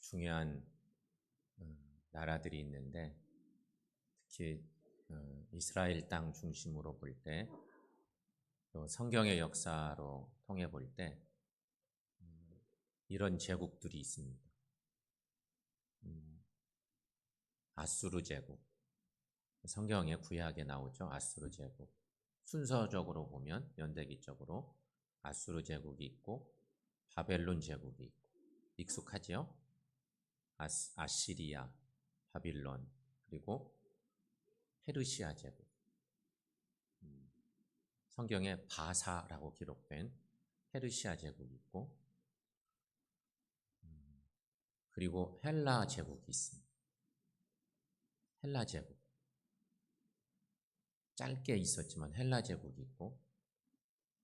중요한 나라들이 있는데 특히 이스라엘 땅 중심으로 볼 때, 또 성경의 역사로 통해 볼 때 이런 제국들이 있습니다. 아수르 제국, 성경에 구약에 나오죠. 아수르 제국. 순서적으로 보면 연대기적으로 아수르 제국이 있고 바벨론 제국이 있고, 익숙하지요? 아시리아, 바빌론, 그리고 페르시아 제국. 성경에 바사라고 기록된 페르시아 제국이 있고, 그리고 헬라 제국이 있습니다. 헬라 제국. 짧게 있었지만 헬라 제국이 있고,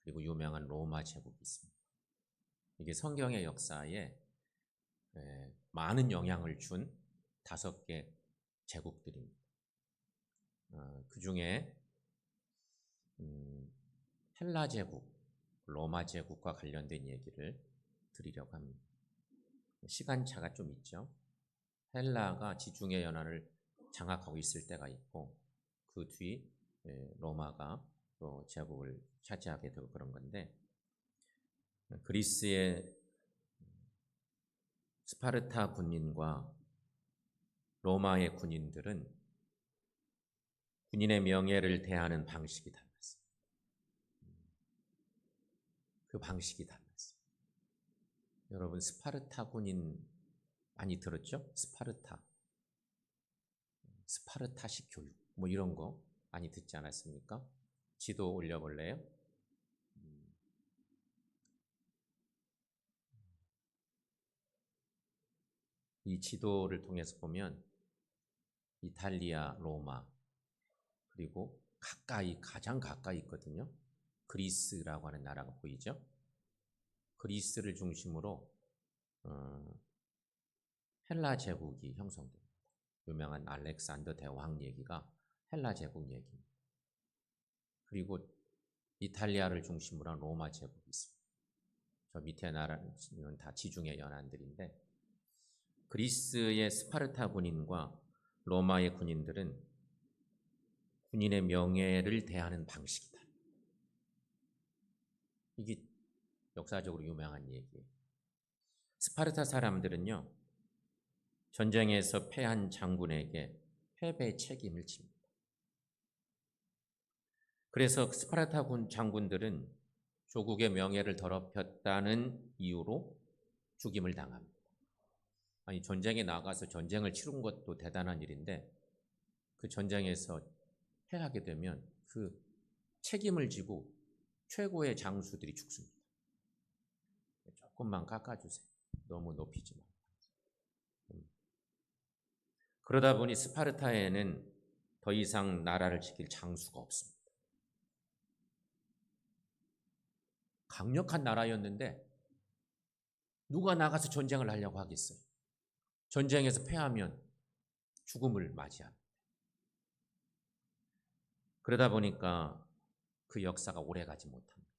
그리고 유명한 로마 제국이 있습니다. 이게 성경의 역사에 많은 영향을 준 5개 제국들입니다. 그 중에 헬라 제국, 로마 제국과 관련된 얘기를 드리려고 합니다. 시간차가 좀 있죠. 헬라가 지중해 연안을 장악하고 있을 때가 있고, 그 뒤 로마가 또 제국을 차지하게 되고 그런 건데, 그리스의 스파르타 군인과 로마의 군인들은 군인의 명예를 대하는 방식이 달랐어요. 그 방식이 달랐어요. 여러분, 스파르타 군인 많이 들었죠? 스파르타식 교육, 뭐 이런 거 많이 듣지 않았습니까? 지도 올려볼래요? 이 지도를 통해서 보면 이탈리아, 로마, 그리고 가장 가까이 있거든요. 그리스라고 하는 나라가 보이죠? 그리스를 중심으로 헬라 제국이 형성됩니다. 유명한 알렉산더 대왕 얘기가 헬라 제국 얘기입니다. 그리고 이탈리아를 중심으로 한 로마 제국이 있습니다. 저 밑에 나라는 다 지중해 연안들인데, 그리스의 스파르타 군인과 로마의 군인들은 군인의 명예를 대하는 방식이다. 이게 역사적으로 유명한 얘기예요. 스파르타 사람들은요, 전쟁에서 패한 장군에게 패배의 책임을 집니다. 그래서 스파르타 군 장군들은 조국의 명예를 더럽혔다는 이유로 죽임을 당합니다. 아니, 전쟁에 나가서 전쟁을 치른 것도 대단한 일인데, 그 전쟁에서 패하게 되면 그 책임을 지고 최고의 장수들이 죽습니다. 조금만 깎아주세요. 너무 높이지 마. 그러다 보니 스파르타에는 더 이상 나라를 지킬 장수가 없습니다. 강력한 나라였는데 누가 나가서 전쟁을 하려고 하겠어요? 전쟁에서 패하면 죽음을 맞이합니다. 그러다 보니까 그 역사가 오래가지 못합니다.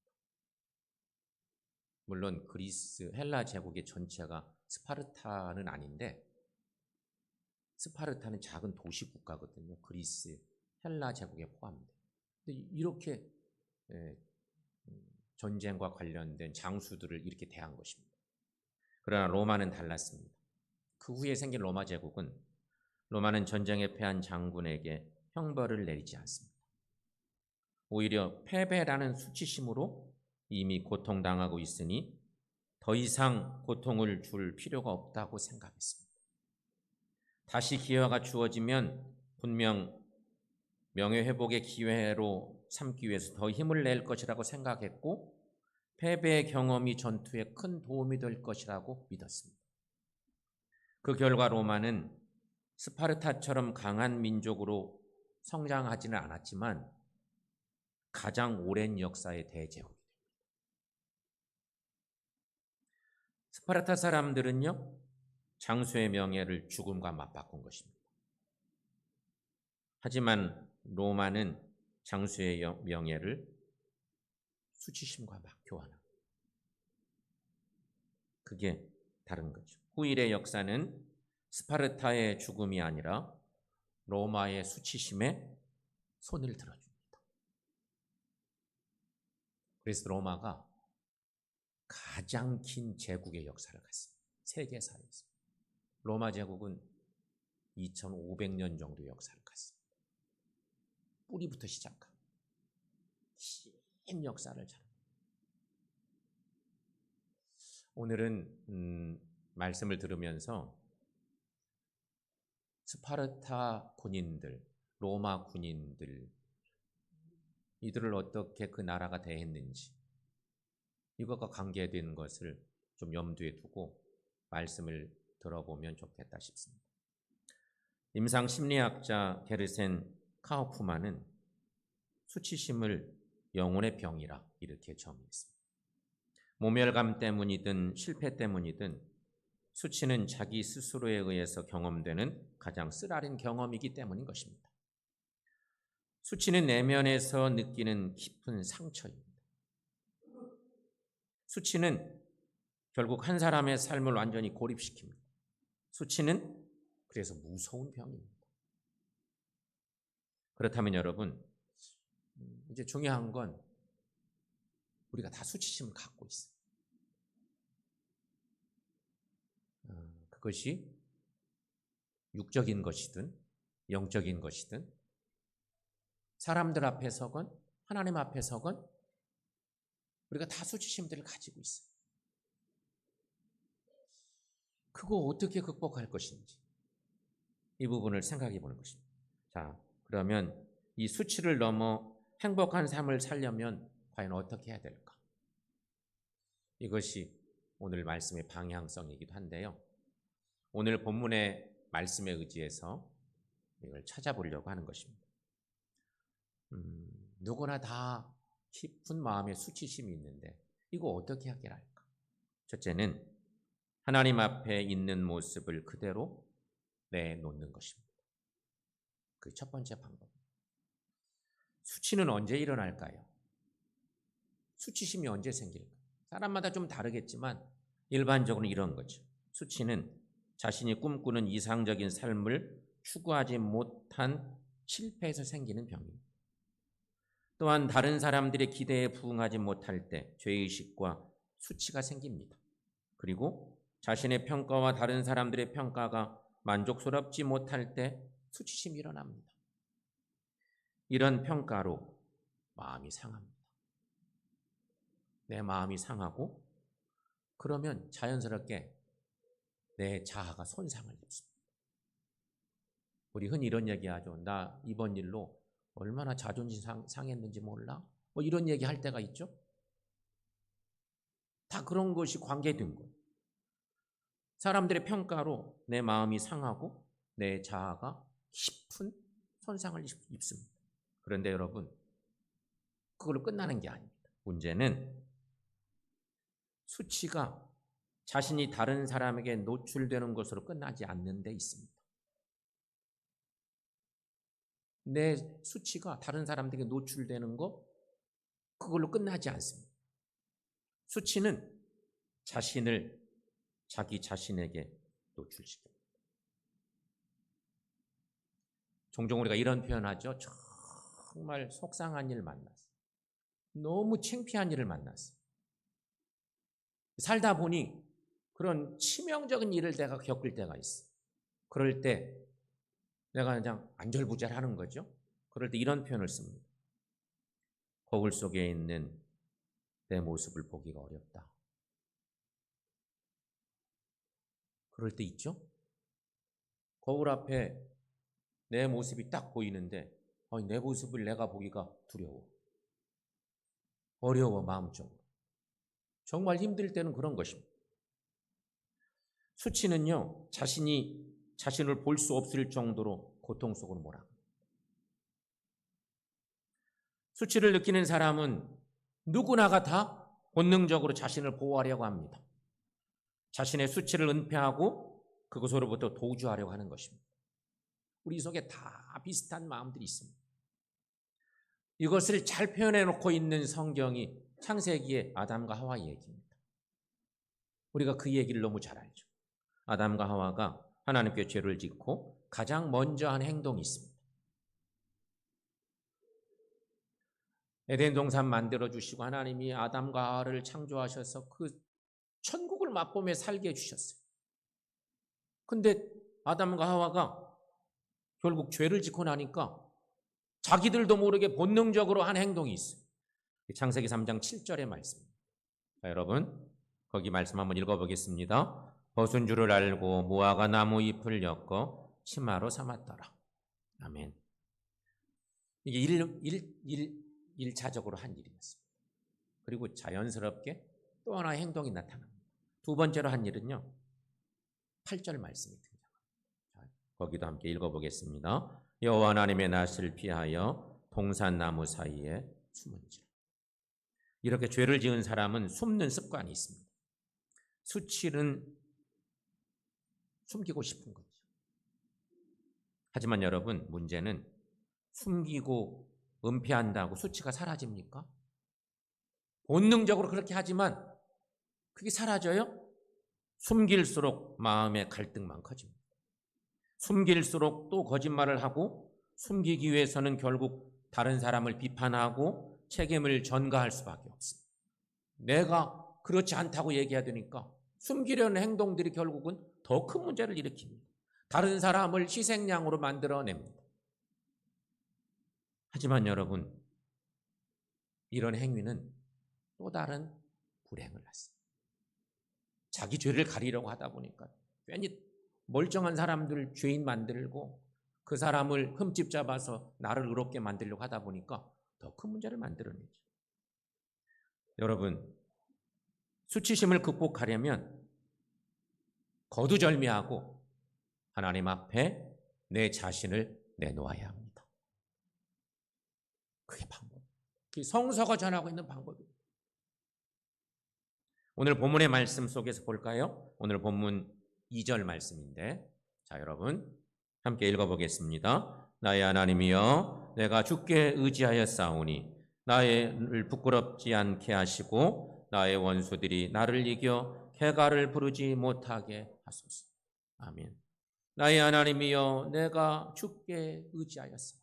물론 그리스, 헬라 제국의 전체가 스파르타는 아닌데, 스파르타는 작은 도시 국가거든요. 그리스, 헬라 제국에 포함돼요. 근데 이렇게 전쟁과 관련된 장수들을 이렇게 대한 것입니다. 그러나 로마는 달랐습니다. 그 후에 생긴 로마 제국은, 로마는 전쟁에 패한 장군에게 형벌을 내리지 않습니다. 오히려 패배라는 수치심으로 이미 고통당하고 있으니 더 이상 고통을 줄 필요가 없다고 생각했습니다. 다시 기회가 주어지면 분명 명예회복의 기회로 삼기 위해서 더 힘을 낼 것이라고 생각했고, 패배의 경험이 전투에 큰 도움이 될 것이라고 믿었습니다. 그 결과 로마는 스파르타처럼 강한 민족으로 성장하지는 않았지만 가장 오랜 역사의 대제국이 됩니다. 스파르타 사람들은요, 장수의 명예를 죽음과 맞바꾼 것입니다. 하지만 로마는 장수의 명예를 수치심과 막 교환합니다. 그게 다른 거죠. 후일의 역사는 스파르타의 죽음이 아니라 로마의 수치심에 손을 들어줍니다. 그래서 로마가 가장 긴 제국의 역사를 갖습니다. 세계사에서. 로마 제국은 2500년 정도의 역사를 갖습니다. 뿌리부터 시작한 긴 역사를 잘. 오늘은 말씀을 들으면서 스파르타 군인들, 로마 군인들, 이들을 어떻게 그 나라가 대했는지 이것과 관계된 것을 좀 염두에 두고 말씀을 들어보면 좋겠다 싶습니다. 임상 심리학자 게르센 카우프만은 수치심을 영혼의 병이라 이렇게 정의했습니다. 모멸감 때문이든 실패 때문이든 수치는 자기 스스로에 의해서 경험되는 가장 쓰라린 경험이기 때문인 것입니다. 수치는 내면에서 느끼는 깊은 상처입니다. 수치는 결국 한 사람의 삶을 완전히 고립시킵니다. 수치는 그래서 무서운 병입니다. 그렇다면 여러분, 이제 중요한 건 우리가 다 수치심을 갖고 있어요. 그것이 육적인 것이든 영적인 것이든 사람들 앞에서건 하나님 앞에서건 우리가 다 수치심들을 가지고 있어요. 그거 어떻게 극복할 것인지 이 부분을 생각해 보는 것입니다. 자, 그러면 이 수치를 넘어 행복한 삶을 살려면 과연 어떻게 해야 될까? 이것이 오늘 말씀의 방향성이기도 한데요. 오늘 본문의 말씀에 의지해서 이걸 찾아보려고 하는 것입니다. 누구나 다 깊은 마음의 수치심이 있는데 이거 어떻게 해결할까? 첫째는 하나님 앞에 있는 모습을 그대로 내놓는 것입니다. 그 첫 번째 방법입니다. 수치는 언제 일어날까요? 수치심이 언제 생길까요? 사람마다 좀 다르겠지만 일반적으로 이런 거죠. 수치는 자신이 꿈꾸는 이상적인 삶을 추구하지 못한 실패에서 생기는 병입니다. 또한 다른 사람들의 기대에 부응하지 못할 때 죄의식과 수치가 생깁니다. 그리고 자신의 평가와 다른 사람들의 평가가 만족스럽지 못할 때 수치심이 일어납니다. 이런 평가로 마음이 상합니다. 내 마음이 상하고 그러면 자연스럽게 내 자아가 손상을 입습니다. 우리 흔히 이런 얘기하죠. 나 이번 일로 얼마나 자존심 상했는지 몰라? 뭐 이런 얘기 할 때가 있죠. 다 그런 것이 관계된 거예요. 사람들의 평가로 내 마음이 상하고 내 자아가 깊은 손상을 입습니다. 그런데 여러분, 그걸로 끝나는 게 아닙니다. 문제는 수치가 자신이 다른 사람에게 노출되는 것으로 끝나지 않는 데 있습니다. 내 수치가 다른 사람들에게 노출되는 것, 그걸로 끝나지 않습니다. 수치는 자신을 자기 자신에게 노출시킵니다. 종종 우리가 이런 표현하죠. 정말 속상한 일 만났어. 너무 창피한 일을 만났어. 살다 보니 그런 치명적인 일을 내가 겪을 때가 있어. 그럴 때 내가 그냥 안절부절하는 거죠. 그럴 때 이런 표현을 씁니다. 거울 속에 있는 내 모습을 보기가 어렵다. 그럴 때 있죠. 거울 앞에 내 모습이 딱 보이는데 내 모습을 내가 보기가 두려워. 어려워, 마음적으로. 정말 힘들 때는 그런 것입니다. 수치는요, 자신을 볼 수 없을 정도로 고통 속으로 몰아갑니다. 수치를 느끼는 사람은 누구나가 다 본능적으로 자신을 보호하려고 합니다. 자신의 수치를 은폐하고 그것으로부터 도주하려고 하는 것입니다. 우리 속에 다 비슷한 마음들이 있습니다. 이것을 잘 표현해 놓고 있는 성경이 창세기의 아담과 하와의 얘기입니다. 우리가 그 얘기를 너무 잘 알죠. 아담과 하와가 하나님께 죄를 짓고 가장 먼저 한 행동이 있습니다. 에덴 동산 만들어 주시고 하나님이 아담과 하와를 창조하셔서 그 천국을 맛보며 살게 해주셨어요. 근데 아담과 하와가 결국 죄를 짓고 나니까 자기들도 모르게 본능적으로 한 행동이 있어요. 창세기 3장 7절의 말씀입니다. 자, 여러분 거기 말씀 한번 읽어보겠습니다. 벗은 줄을 알고 무화과 나무 잎을 엮어 치마로 삼았더라. 아멘. 이게 1차적으로 한 일이었습니다. 그리고 자연스럽게 또 하나의 행동이 나타납니다. 두 번째로 한 일은요. 8절 말씀이 등장합니다. 거기도 함께 읽어보겠습니다. 여호와 하나님의 낯을 피하여 동산나무 사이에 숨은지라. 이렇게 죄를 지은 사람은 숨는 습관이 있습니다. 수치는 숨기고 싶은 거죠. 하지만 여러분 문제는 숨기고 은폐한다고 수치가 사라집니까? 본능적으로 그렇게 하지만 그게 사라져요? 숨길수록 마음의 갈등만 커집니다. 숨길수록 또 거짓말을 하고 숨기기 위해서는 결국 다른 사람을 비판하고 책임을 전가할 수밖에 없습니다. 내가 그렇지 않다고 얘기해야 되니까 숨기려는 행동들이 결국은 더 큰 문제를 일으킵니다. 다른 사람을 희생양으로 만들어냅니다. 하지만 여러분 이런 행위는 또 다른 불행을 낳습니다. 자기 죄를 가리려고 하다 보니까 괜히 멀쩡한 사람들 죄인 만들고 그 사람을 흠집 잡아서 나를 의롭게 만들려고 하다 보니까 더 큰 문제를 만들어내죠. 여러분 수치심을 극복하려면 거두절미하고 하나님 앞에 내 자신을 내놓아야 합니다. 그게 방법. 그게 성서가 전하고 있는 방법입니다. 오늘 본문의 말씀 속에서 볼까요? 오늘 본문 2절 말씀인데 자 여러분 함께 읽어보겠습니다. 나의 하나님이여 내가 주께 의지하여 싸우니 나를 부끄럽지 않게 하시고 나의 원수들이 나를 이겨 쾌가를 부르지 못하게 하소서. 아멘. 나의 하나님이여 내가 주께 의지하였사.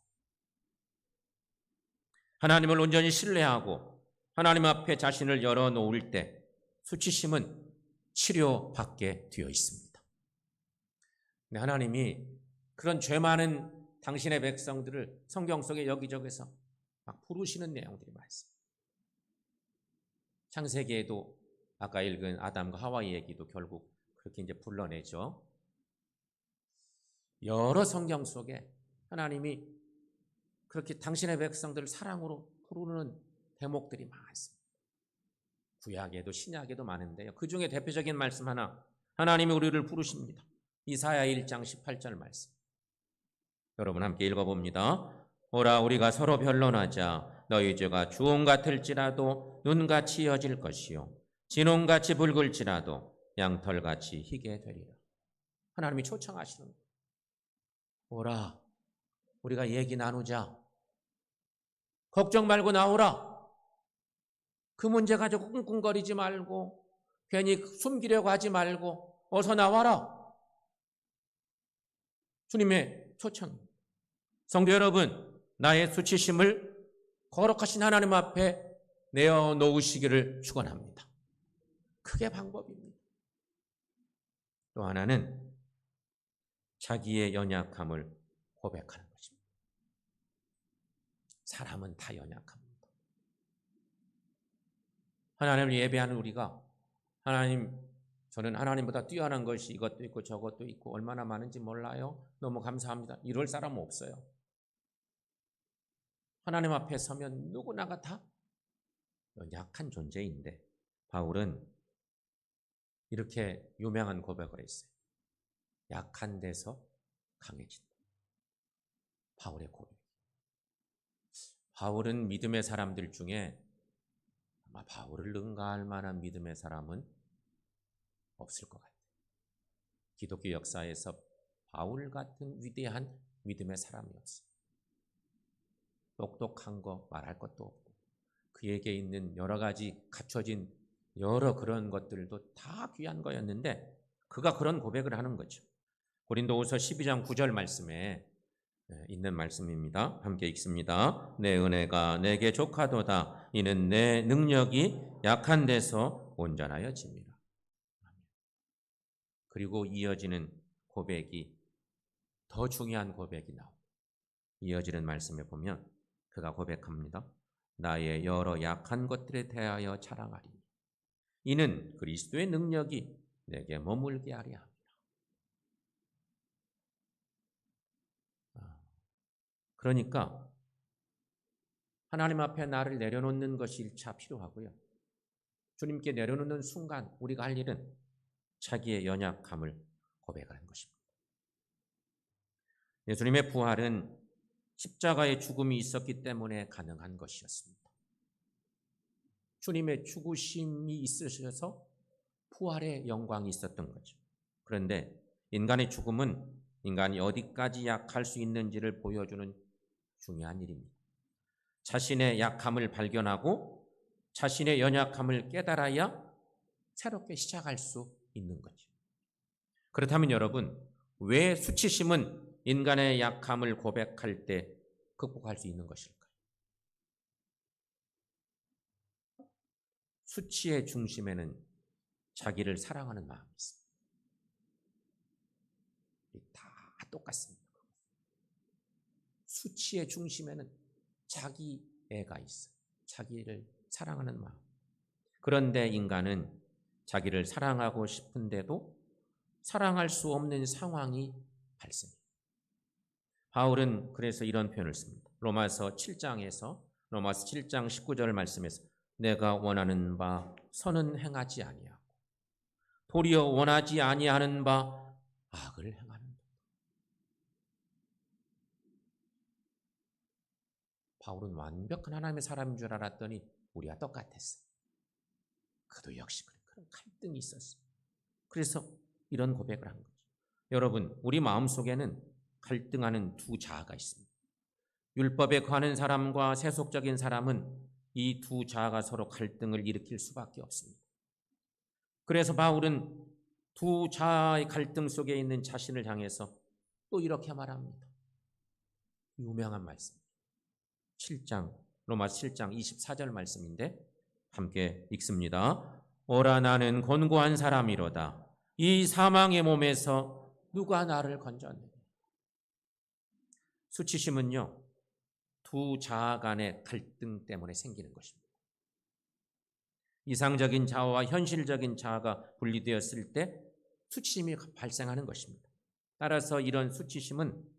하나님을 온전히 신뢰하고 하나님 앞에 자신을 열어놓을 때 수치심은 치료받게 되어 있습니다. 하나님이 그런 죄 많은 당신의 백성들을 성경 속에 여기저기서 막 부르시는 내용들이 많습니다. 창세기에도 아까 읽은 아담과 하와의 얘기도 결국 그렇게 이제 불러내죠. 여러 성경 속에 하나님이 그렇게 당신의 백성들을 사랑으로 부르는 대목들이 많습니다. 구약에도 신약에도 많은데요. 그 중에 대표적인 말씀 하나, 하나님이 우리를 부르십니다. 이사야 1장 18절 말씀. 여러분 함께 읽어봅니다. 오라 우리가 서로 변론하자. 너희 죄가 주홍 같을지라도 눈같이 여질 것이요 진홍같이 붉을지라도 양털같이 희게 되리라. 하나님이 초청하시는 거예요. 오라 우리가 얘기 나누자. 걱정 말고 나오라. 그 문제 가지고 꿍꿍거리지 말고 괜히 숨기려고 하지 말고 어서 나와라. 주님의 초청. 성도 여러분, 나의 수치심을 거룩하신 하나님 앞에 내어놓으시기를 축원합니다. 그게 방법입니다. 또 하나는 자기의 연약함을 고백하는 것입니다. 사람은 다 연약합니다. 하나님을 예배하는 우리가 하나님, 저는 하나님보다 뛰어난 것이 이것도 있고 저것도 있고 얼마나 많은지 몰라요. 너무 감사합니다. 이럴 사람은 없어요. 하나님 앞에 서면 누구나가 다 연약한 존재인데 바울은 이렇게 유명한 고백을 했어요. 약한 데서 강해진다. 바울의 고백. 바울은 믿음의 사람들 중에 아마 바울을 능가할 만한 믿음의 사람은 없을 것 같아요. 기독교 역사에서 바울 같은 위대한 믿음의 사람이 없어요. 똑똑한 거 말할 것도 없고 그에게 있는 여러 가지 갖춰진 여러 그런 것들도 다 귀한 거였는데 그가 그런 고백을 하는 거죠. 고린도후서 12장 9절 말씀에 있는 말씀입니다. 함께 읽습니다. 내 은혜가 내게 족하도다. 이는 내 능력이 약한 데서 온전하여 집니다. 그리고 이어지는 고백이 더 중요한 고백이 나옵니다. 이어지는 말씀에 보면 그가 고백합니다. 나의 여러 약한 것들에 대하여 자랑하리니 이는 그리스도의 능력이 내게 머물게 하려 합니다. 그러니까 하나님 앞에 나를 내려놓는 것이 1차 필요하고요. 주님께 내려놓는 순간 우리가 할 일은 자기의 연약함을 고백하는 것입니다. 예수님의 부활은 십자가의 죽음이 있었기 때문에 가능한 것이었습니다. 주님의 죽으심이 있으셔서 부활의 영광이 있었던 거죠. 그런데 인간의 죽음은 인간이 어디까지 약할 수 있는지를 보여주는 중요한 일입니다. 자신의 약함을 발견하고 자신의 연약함을 깨달아야 새롭게 시작할 수 있는 거죠. 그렇다면 여러분, 왜 수치심은 인간의 약함을 고백할 때 극복할 수 있는 것일까요? 수치의 중심에는 자기를 사랑하는 마음이 있습니다. 다 똑같습니다. 수치의 중심에는 자기 애가 있어요. 자기를 사랑하는 마음. 그런데 인간은 자기를 사랑하고 싶은데도 사랑할 수 없는 상황이 발생해요. 바울은 그래서 이런 표현을 씁니다. 로마서 7장 19절 말씀에서 내가 원하는 바 선은 행하지 아니하고 도리어 원하지 아니하는 바 악을 행하는 것. 바울은 완벽한 하나님의 사람인 줄 알았더니 우리와 똑같았어. 그도 역시 그런 갈등이 있었어. 그래서 이런 고백을 한 거죠. 여러분, 우리 마음속에는 갈등하는 두 자아가 있습니다. 율법에 관한 사람과 세속적인 사람은 이 두 자아가 서로 갈등을 일으킬 수밖에 없습니다. 그래서 바울은 두 자아의 갈등 속에 있는 자신을 향해서 또 이렇게 말합니다. 유명한 말씀. 로마서 7장 24절 말씀인데 함께 읽습니다. 오라 나는 곤고한 사람이로다. 이 사망의 몸에서 누가 나를 건져내리. 수치심은요, 두 자아 간의 갈등 때문에 생기는 것입니다. 이상적인 자아와 현실적인 자아가 분리되었을 때 수치심이 발생하는 것입니다. 따라서 이런 수치심은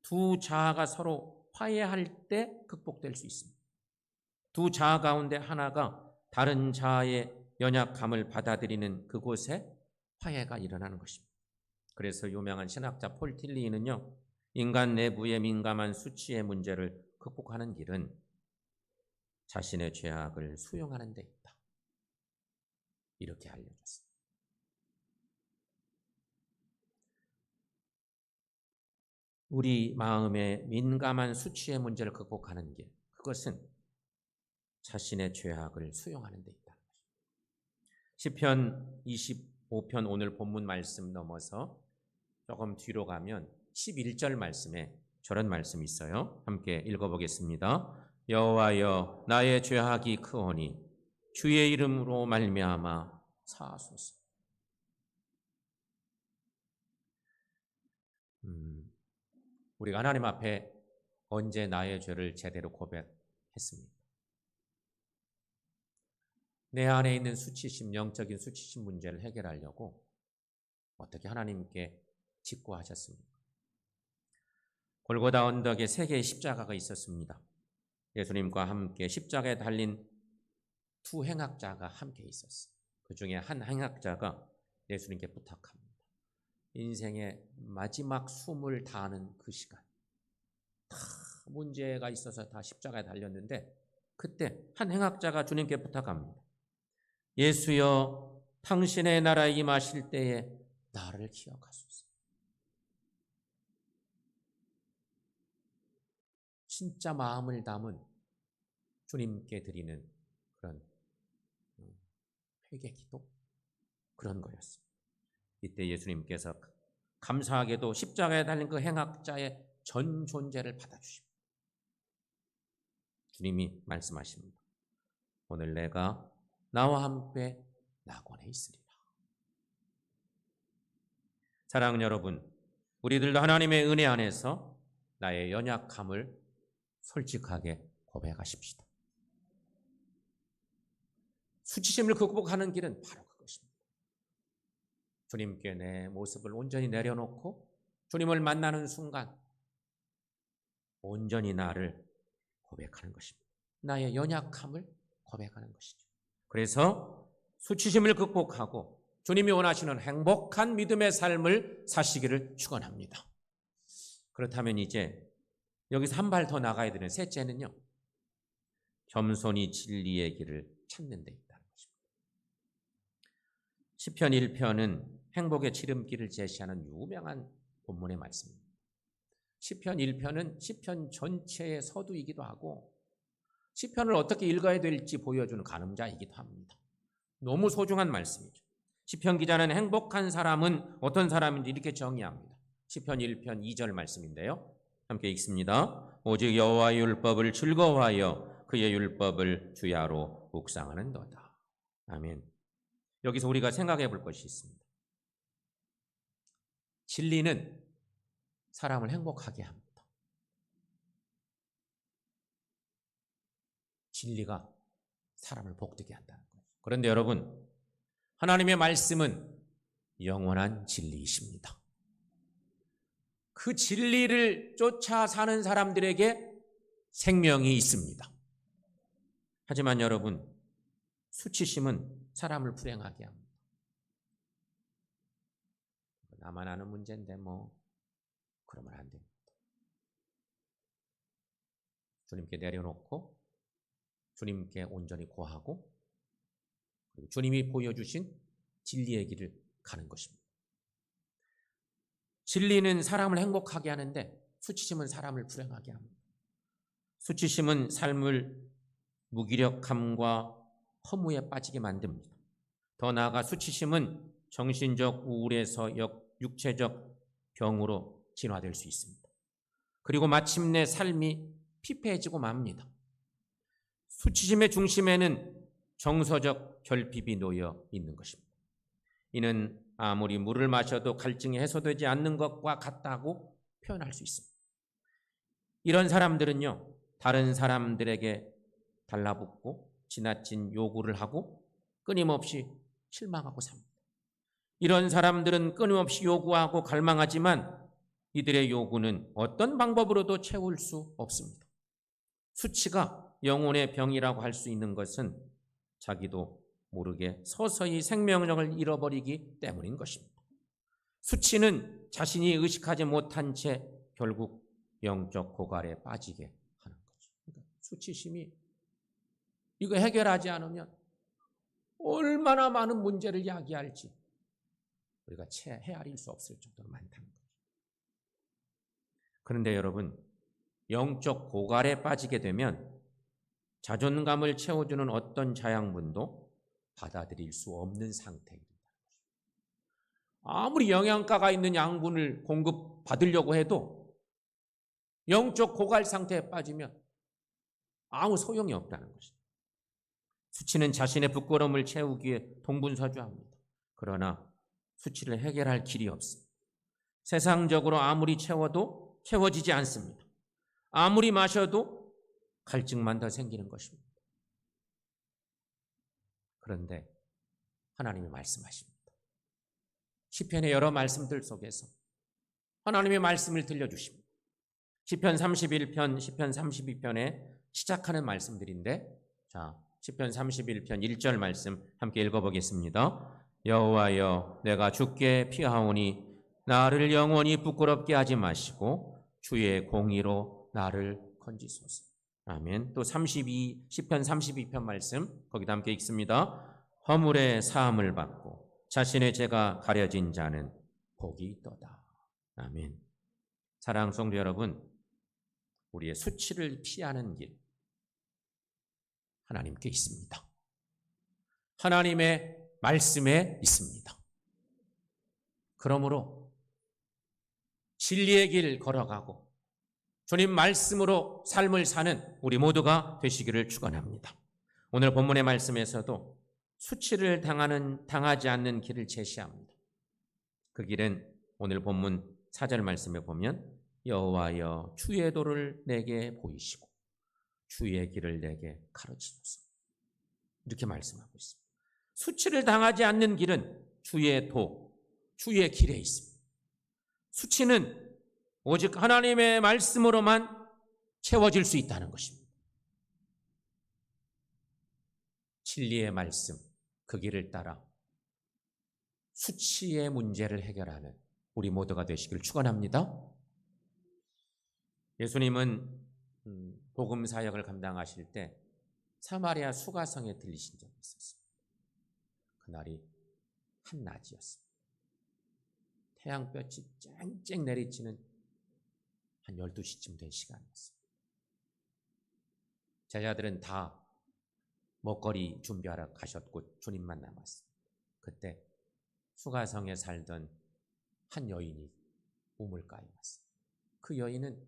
두 자아가 서로 화해할 때 극복될 수 있습니다. 두 자아 가운데 하나가 다른 자아의 연약함을 받아들이는 그곳에 화해가 일어나는 것입니다. 그래서 유명한 신학자 폴 틸리는요, 인간 내부의 민감한 수치의 문제를 극복하는 길은 자신의 죄악을 수용하는 데 있다. 이렇게 알려줬습니다. 우리 마음의 민감한 수치의 문제를 극복하는 길, 그것은 자신의 죄악을 수용하는 데 있다는 것입니다. 시편 25편 오늘 본문 말씀 넘어서 조금 뒤로 가면 11절 말씀에 저런 말씀이 있어요. 함께 읽어보겠습니다. 여호와여 나의 죄악이 크오니 주의 이름으로 말미암아 사하소서. 우리가 하나님 앞에 언제 나의 죄를 제대로 고백했습니까? 내 안에 있는 수치심, 영적인 수치심 문제를 해결하려고 어떻게 하나님께 직구하셨습니까? 골고다 언덕에 3개의 십자가가 있었습니다. 예수님과 함께 십자가에 달린 두 행악자가 함께 있었어요. 그 중에 한 행악자가 예수님께 부탁합니다. 인생의 마지막 숨을 다하는 그 시간, 다 문제가 있어서 다 십자가에 달렸는데 그때 한 행악자가 주님께 부탁합니다. 예수여, 당신의 나라에 임하실 때에 나를 기억하소서. 진짜 마음을 담은 주님께 드리는 그런 회개 기도, 그런 거였습니다. 이때 예수님께서 감사하게도 십자가에 달린 그 행악자의 전 존재를 받아주십니다. 주님이 말씀하십니다. 오늘 내가 나와 함께 낙원에 있으리라. 사랑하는 여러분, 우리들도 하나님의 은혜 안에서 나의 연약함을 솔직하게 고백하십시다. 수치심을 극복하는 길은 바로 그것입니다. 주님께 내 모습을 온전히 내려놓고 주님을 만나는 순간 온전히 나를 고백하는 것입니다. 나의 연약함을 고백하는 것이죠. 그래서 수치심을 극복하고 주님이 원하시는 행복한 믿음의 삶을 사시기를 축원합니다. 그렇다면 이제 여기서 한 발 더 나가야 되는 셋째는요, 겸손히 진리의 길을 찾는 데 있다는 것입니다. 시편 1편은 행복의 지름길을 제시하는 유명한 본문의 말씀입니다. 시편 1편은 시편 전체의 서두이기도 하고 시편을 어떻게 읽어야 될지 보여주는 가늠자이기도 합니다. 너무 소중한 말씀이죠. 시편 기자는 행복한 사람은 어떤 사람인지 이렇게 정의합니다. 시편 1편 2절 말씀인데요. 함께 읽습니다. 오직 여호와의 율법을 즐거워하여 그의 율법을 주야로 묵상하는도다. 아멘. 여기서 우리가 생각해 볼 것이 있습니다. 진리는 사람을 행복하게 합니다. 진리가 사람을 복되게 한다는 거예요. 그런데 여러분, 하나님의 말씀은 영원한 진리이십니다. 그 진리를 쫓아 사는 사람들에게 생명이 있습니다. 하지만 여러분, 수치심은 사람을 불행하게 합니다. 나만 아는 문제인데 그러면 안 됩니다. 주님께 내려놓고 주님께 온전히 고하고 그리고 주님이 보여주신 진리의 길을 가는 것입니다. 진리는 사람을 행복하게 하는데 수치심은 사람을 불행하게 합니다. 수치심은 삶을 무기력함과 허무에 빠지게 만듭니다. 더 나아가 수치심은 정신적 우울에서 육체적 병으로 진화될 수 있습니다. 그리고 마침내 삶이 피폐해지고 맙니다. 수치심의 중심에는 정서적 결핍이 놓여 있는 것입니다. 이는 아무리 물을 마셔도 갈증이 해소되지 않는 것과 같다고 표현할 수 있습니다. 이런 사람들은요, 다른 사람들에게 달라붙고 지나친 요구를 하고 끊임없이 실망하고 삽니다. 이런 사람들은 끊임없이 요구하고 갈망하지만 이들의 요구는 어떤 방법으로도 채울 수 없습니다. 수치가 영혼의 병이라고 할 수 있는 것은 자기도 모르게 서서히 생명력을 잃어버리기 때문인 것입니다. 수치는 자신이 의식하지 못한 채 결국 영적 고갈에 빠지게 하는 거죠. 그러니까 수치심이 이거 해결하지 않으면 얼마나 많은 문제를 야기할지 우리가 채 헤아릴 수 없을 정도로 많다는 거죠. 그런데 여러분, 영적 고갈에 빠지게 되면 자존감을 채워주는 어떤 자양분도 받아들일 수 없는 상태입니다. 아무리 영양가가 있는 양분을 공급받으려고 해도 영적 고갈 상태에 빠지면 아무 소용이 없다는 것입니다. 수치는 자신의 부끄러움을 채우기 위해 동분서주합니다. 그러나 수치를 해결할 길이 없습니다. 세상적으로 아무리 채워도 채워지지 않습니다. 아무리 마셔도 갈증만 더 생기는 것입니다. 그런데 하나님이 말씀하십니다. 시편의 여러 말씀들 속에서 하나님의 말씀을 들려주십니다. 시편 31편, 시편 32편에 시작하는 말씀들인데, 자, 시편 31편 1절 말씀 함께 읽어보겠습니다. 여호와여, 내가 주께 피하오니 나를 영원히 부끄럽게 하지 마시고 주의 공의로 나를 건지소서. 아멘. 또 시편 32편 말씀 거기다 함께 읽습니다. 허물의 사함을 받고 자신의 죄가 가려진 자는 복이 있도다. 아멘. 사랑하는 성도 여러분, 우리의 수치를 피하는 길 하나님께 있습니다. 하나님의 말씀에 있습니다. 그러므로 진리의 길 걸어가고 주님 말씀으로 삶을 사는 우리 모두가 되시기를 축원합니다. 오늘 본문의 말씀에서도 수치를 당하지 않는 길을 제시합니다. 그 길은 오늘 본문 4절 말씀에 보면 여호와여 주의 도를 내게 보이시고 주의 길을 내게 가르치소서, 이렇게 말씀하고 있습니다. 수치를 당하지 않는 길은 주의 도, 주의 길에 있습니다. 수치는 오직 하나님의 말씀으로만 채워질 수 있다는 것입니다. 진리의 말씀, 그 길을 따라 수치의 문제를 해결하는 우리 모두가 되시길 축원합니다. 예수님은 복음 사역을 감당하실 때 사마리아 수가성에 들리신 적이 있었습니다. 그날이 한낮이었습니다. 태양볕이 쨍쨍 내리치는 한 12시쯤 된 시간이었습니다. 제자들은 다 먹거리 준비하러 가셨고 주님만 남았습니다. 그때 수가성에 살던 한 여인이 우물가에 왔습니다. 그 여인은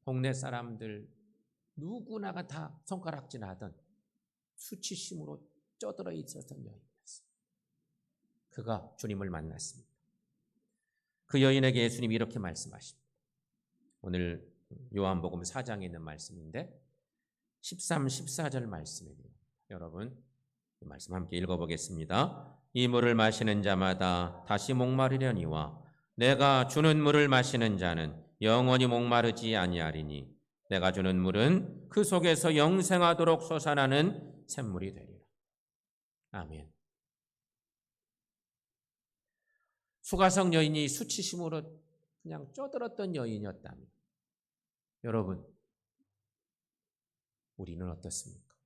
동네 사람들 누구나가 다 손가락질하던 수치심으로 쪄들어 있었던 여인이었습니다. 그가 주님을 만났습니다. 그 여인에게 예수님이 이렇게 말씀하십니다. 오늘 요한복음 4장에 있는 말씀인데 13, 14절 말씀입니다. 여러분 이 말씀 함께 읽어보겠습니다. 이 물을 마시는 자마다 다시 목마르려니와 내가 주는 물을 마시는 자는 영원히 목마르지 아니하리니 내가 주는 물은 그 속에서 영생하도록 솟아나는 샘물이 되리라. 아멘. 수가성 여인이 수치심으로 그냥 쪄들었던 여인이었다면 여러분, 우리는 어떻습니까?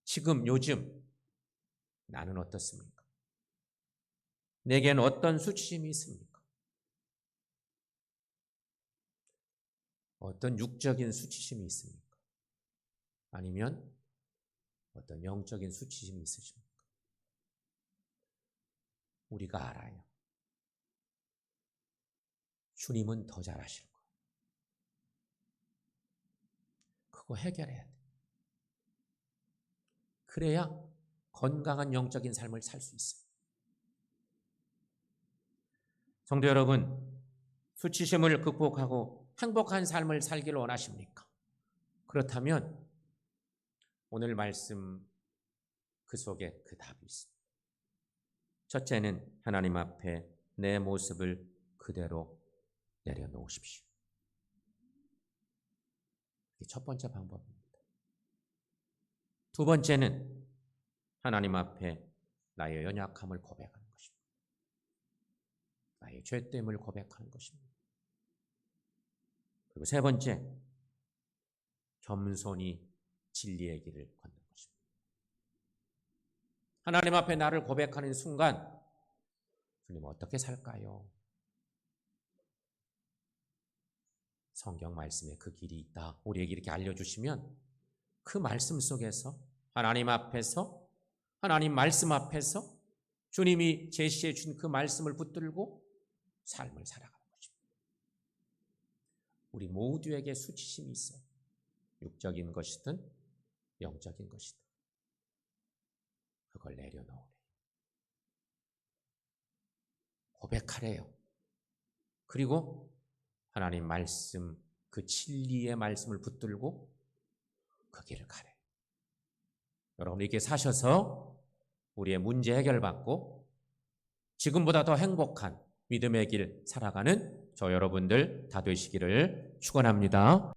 지금 요즘 나는 어떻습니까? 내겐 어떤 수치심이 있습니까? 어떤 육적인 수치심이 있습니까? 아니면 어떤 영적인 수치심이 있으십니까? 우리가 알아요. 주님은 더 잘 아실 거예요. 그거 해결해야 돼. 그래야 건강한 영적인 삶을 살 수 있어요. 성도 여러분, 수치심을 극복하고 행복한 삶을 살기를 원하십니까? 그렇다면 오늘 말씀 그 속에 그 답이 있습니다. 첫째는 하나님 앞에 내 모습을 그대로 내려놓으십시오. 이게 첫 번째 방법입니다. 두 번째는 하나님 앞에 나의 연약함을 고백하는 것입니다. 나의 죄됨을 고백하는 것입니다. 그리고 세 번째, 겸손히 진리의 길을 걷는 것입니다. 하나님 앞에 나를 고백하는 순간 주님 어떻게 살까요? 성경 말씀에 그 길이 있다. 우리에게 이렇게 알려주시면 그 말씀 속에서 하나님 앞에서 하나님 말씀 앞에서 주님이 제시해 준 그 말씀을 붙들고 삶을 살아가는 것입니다. 우리 모두에게 수치심이 있어요. 육적인 것이든 영적인 것이든 그걸 내려놓으래요. 고백하래요. 그리고 하나님 말씀, 그 진리의 말씀을 붙들고 그 길을 가래요. 여러분 이렇게 사셔서 우리의 문제 해결받고 지금보다 더 행복한 믿음의 길 살아가는 저 여러분들 다 되시기를 축원합니다.